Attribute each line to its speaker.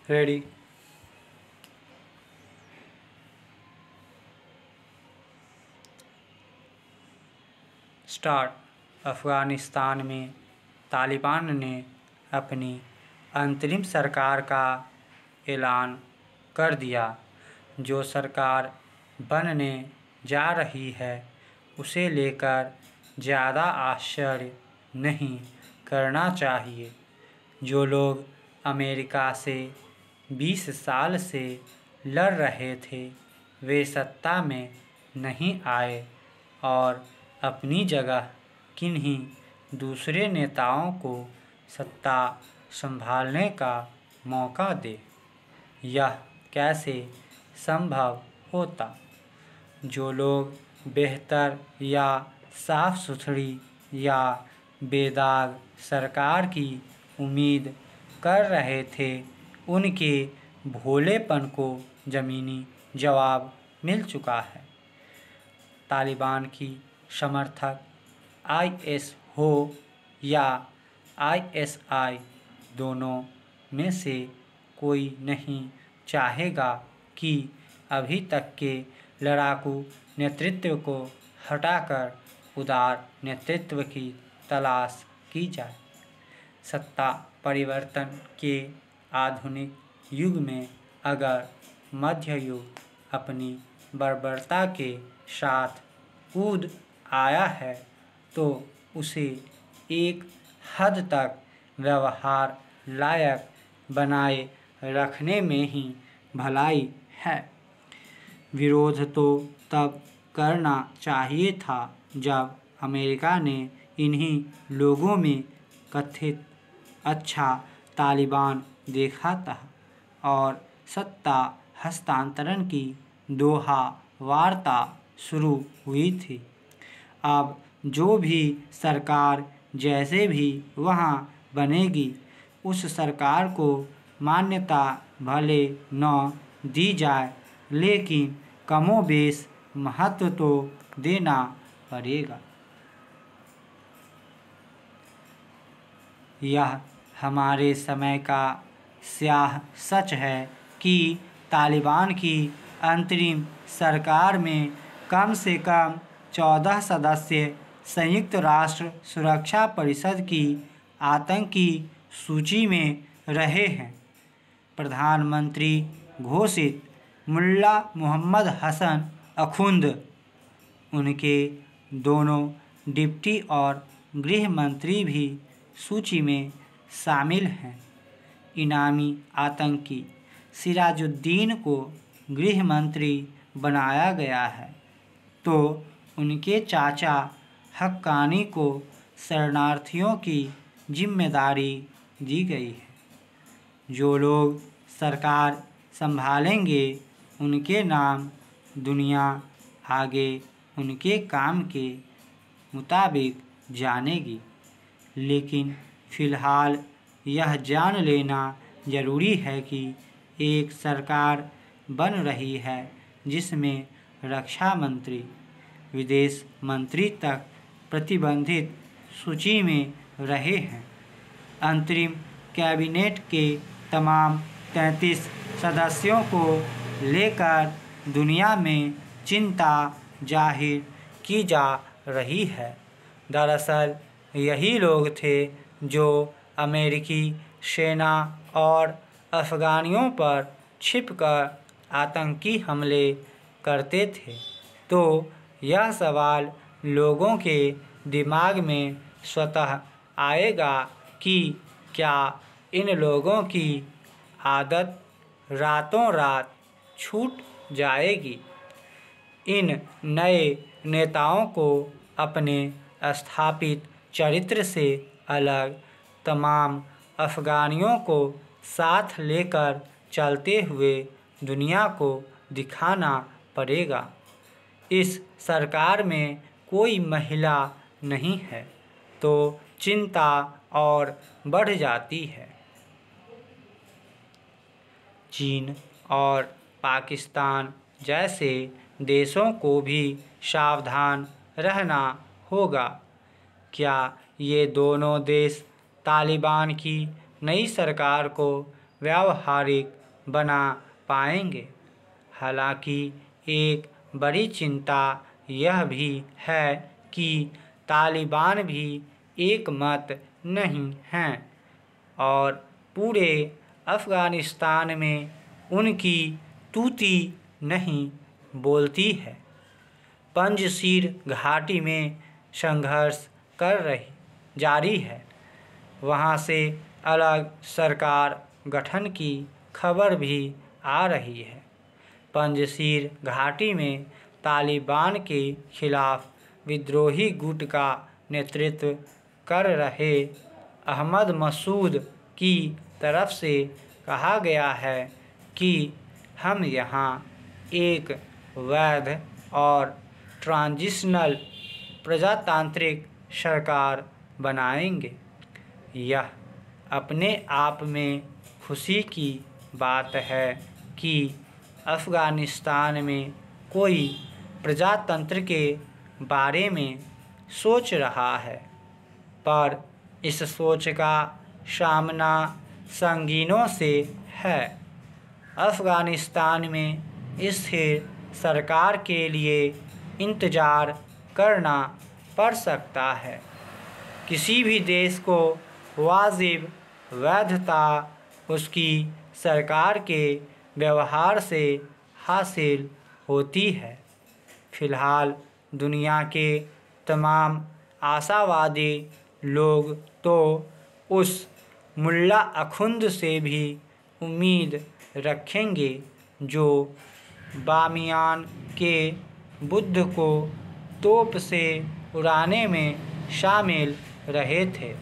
Speaker 1: Ready. Start. Afghanistan में तालिबान ने अपनी अंतरिम सरकार का ऐलान कर दिया। जो सरकार बनने जा रही है उसे लेकर ज़्यादा आश्चर्य नहीं करना चाहिए। जो लोग अमेरिका से 20 साल से लड़ रहे थे वे सत्ता में नहीं आए और अपनी जगह किन्हीं दूसरे नेताओं को सत्ता संभालने का मौका दे। यह कैसे संभव होता? जो लोग बेहतर या साफ सुथरी या बेदाग सरकार की उम्मीद कर रहे थे उनके भोलेपन को ज़मीनी जवाब मिल चुका है। तालिबान की समर्थक आईएस हो या आईएसआई, दोनों में से कोई नहीं चाहेगा कि अभी तक के लड़ाकू नेतृत्व को हटाकर उदार नेतृत्व की तलाश की जाए। सत्ता परिवर्तन के आधुनिक युग में अगर मध्य युग अपनी बर्बरता के साथ कूद आया है तो उसे एक हद तक व्यवहार लायक बनाए रखने में ही भलाई है। विरोध तो तब करना चाहिए था जब अमेरिका ने इन्हीं लोगों में कथित अच्छा तालिबान देखा था और सत्ता हस्तांतरण की दोहा वार्ता शुरू हुई थी। अब जो भी सरकार जैसे भी वहाँ बनेगी उस सरकार को मान्यता भले न दी जाए लेकिन कमोबेश महत्व तो देना पड़ेगा। यह हमारे समय का स्याह सच है कि तालिबान की अंतरिम सरकार में कम से कम 14 सदस्य संयुक्त राष्ट्र सुरक्षा परिषद की आतंकी सूची में रहे हैं। प्रधानमंत्री घोषित मुल्ला मोहम्मद हसन अखुंद, उनके दोनों डिप्टी और गृह मंत्री भी सूची में शामिल हैं। इनामी आतंकी सिराजुद्दीन को गृह मंत्री बनाया गया है तो उनके चाचा हक्कानी को शरणार्थियों की जिम्मेदारी दी गई है। जो लोग सरकार संभालेंगे उनके नाम दुनिया आगे उनके काम के मुताबिक जानेगी। लेकिन फ़िलहाल यह जान लेना ज़रूरी है कि एक सरकार बन रही है जिसमें रक्षा मंत्री, विदेश मंत्री तक प्रतिबंधित सूची में रहे हैं। अंतरिम कैबिनेट के तमाम 33 सदस्यों को लेकर दुनिया में चिंता जाहिर की जा रही है। दरअसल यही लोग थे जो अमेरिकी सेना और अफ़गानियों पर छिपकर आतंकी हमले करते थे। तो यह सवाल लोगों के दिमाग में स्वतः आएगा कि क्या इन लोगों की आदत रातों रात छूट जाएगी? इन नए नेताओं को अपने स्थापित चरित्र से अलग तमाम अफ़गानियों को साथ लेकर चलते हुए दुनिया को दिखाना पड़ेगा। इस सरकार में कोई महिला नहीं है तो चिंता और बढ़ जाती है। चीन और पाकिस्तान जैसे देशों को भी सावधान रहना होगा। क्या ये दोनों देश तालिबान की नई सरकार को व्यावहारिक बना पाएंगे। हालांकि एक बड़ी चिंता यह भी है कि तालिबान भी एक मत नहीं हैं और पूरे अफ़गानिस्तान में उनकी तूती नहीं बोलती है। पंजशीर घाटी में संघर्ष जारी है। वहाँ से अलग सरकार गठन की खबर भी आ रही है। पंजशीर घाटी में तालिबान के खिलाफ विद्रोही गुट का नेतृत्व कर रहे अहमद मसूद की तरफ से कहा गया है कि हम यहाँ एक वैध और ट्रांजिशनल प्रजातांत्रिक सरकार बनाएंगे। यह अपने आप में खुशी की बात है कि अफ़गानिस्तान में कोई प्रजातंत्र के बारे में सोच रहा है, पर इस सोच का सामना संगीनों से है। अफ़गानिस्तान में स्थिर सरकार के लिए इंतज़ार करना पड़ सकता है। किसी भी देश को वाजिब वैधता उसकी सरकार के व्यवहार से हासिल होती है। फ़िलहाल दुनिया के तमाम आशावादी लोग तो उस मुल्ला अखुंद से भी उम्मीद रखेंगे जो बामियान के बुद्ध को तोप से उड़ाने में शामिल रहे थे।